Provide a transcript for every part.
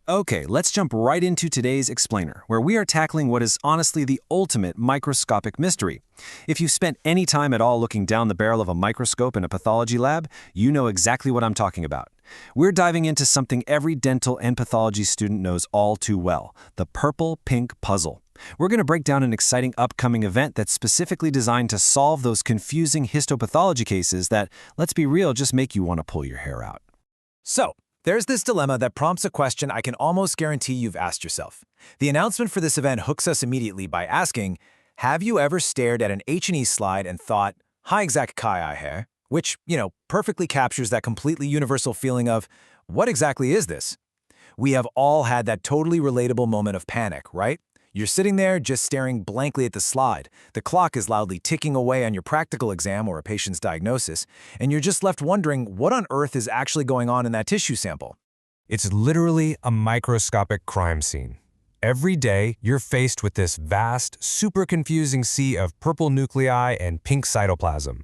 Okay, let's jump right into today's explainer, where we are tackling what is honestly the ultimate microscopic mystery. If you've spent any time at all looking down the barrel of a microscope in a pathology lab, you know exactly what I'm talking about. We're diving into something every dental and pathology student knows all too well, the purple-pink puzzle. We're going to break down an exciting upcoming event that's specifically designed to solve those confusing histopathology cases that, let's be real, just make you want to pull your hair out. So, there's this dilemma that prompts a question I can almost guarantee you've asked yourself. The announcement for this event hooks us immediately by asking, have you ever stared at an H&E slide and thought, "Hi, exact kai I hair?" Which, perfectly captures that completely universal feeling of, what exactly is this? We have all had that totally relatable moment of panic, right? You're sitting there just staring blankly at the slide. The clock is loudly ticking away on your practical exam or a patient's diagnosis, and you're just left wondering what on earth is actually going on in that tissue sample. It's literally a microscopic crime scene. Every day, you're faced with this vast, super confusing sea of purple nuclei and pink cytoplasm.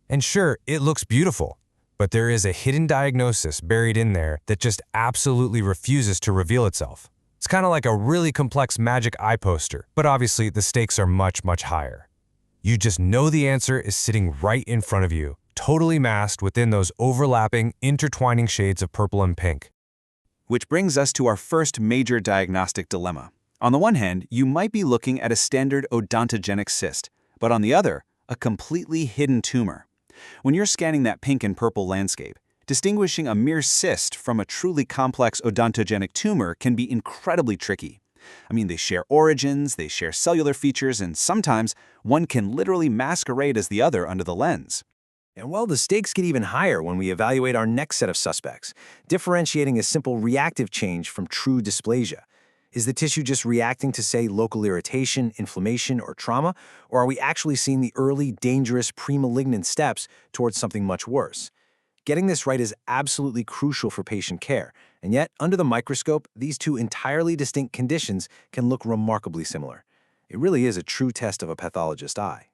And sure, it looks beautiful, but there is a hidden diagnosis buried in there that just absolutely refuses to reveal itself. It's kind of like a really complex magic eye poster, but obviously the stakes are much, much higher. You just know the answer is sitting right in front of you, totally masked within those overlapping, intertwining shades of purple and pink. Which brings us to our first major diagnostic dilemma. On the one hand, you might be looking at a standard odontogenic cyst, but on the other, a completely hidden tumor. When you're scanning that pink and purple landscape, distinguishing a mere cyst from a truly complex odontogenic tumor can be incredibly tricky. They share origins, they share cellular features, and sometimes one can literally masquerade as the other under the lens. And well, the stakes get even higher when we evaluate our next set of suspects, differentiating a simple reactive change from true dysplasia. Is the tissue just reacting to, say, local irritation, inflammation, or trauma, or are we actually seeing the early, dangerous, pre-malignant steps towards something much worse? Getting this right is absolutely crucial for patient care, and yet, under the microscope, these two entirely distinct conditions can look remarkably similar. It really is a true test of a pathologist's eye.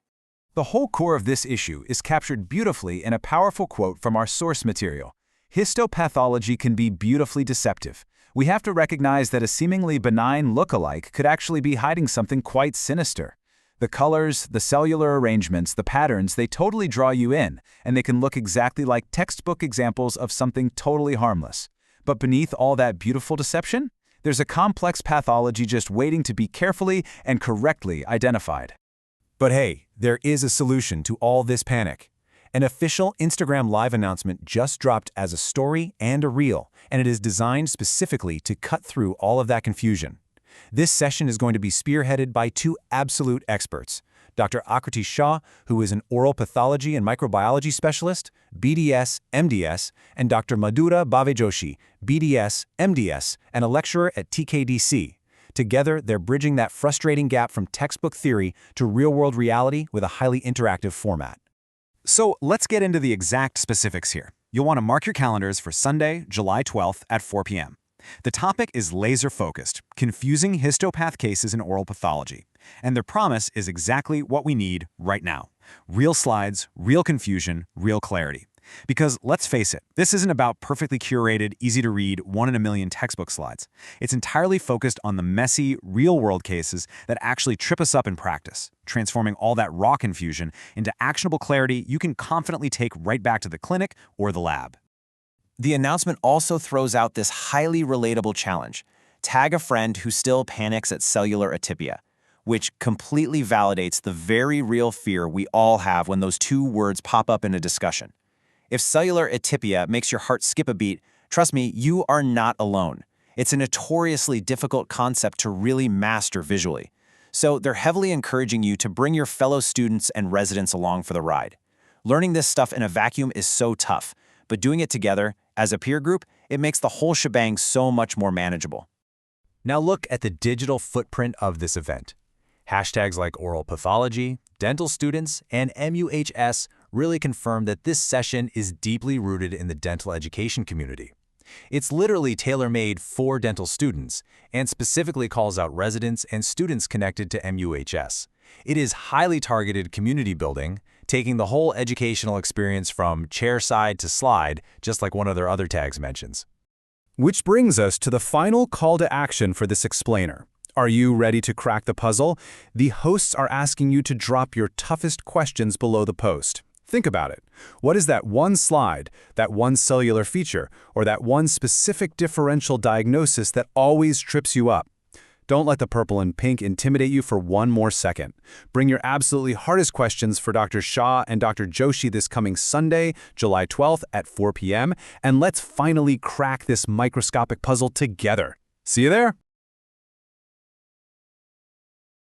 The whole core of this issue is captured beautifully in a powerful quote from our source material. Histopathology can be beautifully deceptive. We have to recognize that a seemingly benign look-alike could actually be hiding something quite sinister. The colors, the cellular arrangements, the patterns, they totally draw you in, and they can look exactly like textbook examples of something totally harmless. But beneath all that beautiful deception, there's a complex pathology just waiting to be carefully and correctly identified. But hey, there is a solution to all this panic. An official Instagram Live announcement just dropped as a story and a reel, and it is designed specifically to cut through all of that confusion. This session is going to be spearheaded by two absolute experts, Dr. Akriti Shah, who is an oral pathology and microbiology specialist, BDS, MDS, and Dr. Madhura Joshi, BDS, MDS, and a lecturer at TKDC. Together, they're bridging that frustrating gap from textbook theory to real-world reality with a highly interactive format. So let's get into the exact specifics here. You'll want to mark your calendars for Sunday, July 12th at 4 p.m. The topic is laser-focused, confusing histopath cases in oral pathology. And their promise is exactly what we need right now. Real slides, real confusion, real clarity. Because let's face it, this isn't about perfectly curated, easy-to-read, one-in-a-million textbook slides. It's entirely focused on the messy, real-world cases that actually trip us up in practice, transforming all that raw confusion into actionable clarity you can confidently take right back to the clinic or the lab. The announcement also throws out this highly relatable challenge. Tag a friend who still panics at cellular atypia, which completely validates the very real fear we all have when those two words pop up in a discussion. If cellular atypia makes your heart skip a beat, trust me, you are not alone. It's a notoriously difficult concept to really master visually. So they're heavily encouraging you to bring your fellow students and residents along for the ride. Learning this stuff in a vacuum is so tough, but doing it together, as a peer group, it makes the whole shebang so much more manageable. Now look at the digital footprint of this event. Hashtags like oral pathology, dental students, and MUHS really confirm that this session is deeply rooted in the dental education community. It's literally tailor-made for dental students and specifically calls out residents and students connected to MUHS. It is highly targeted community building, taking the whole educational experience from chair side to slide, just like one of their other tags mentions. Which brings us to the final call to action for this explainer. Are you ready to crack the puzzle? The hosts are asking you to drop your toughest questions below the post. Think about it. What is that one slide, that one cellular feature, or that one specific differential diagnosis that always trips you up? Don't let the purple and pink intimidate you for one more second. Bring your absolutely hardest questions for Dr. Shah and Dr. Joshi this coming Sunday, July 12th at 4 p.m., and let's finally crack this microscopic puzzle together. See you there!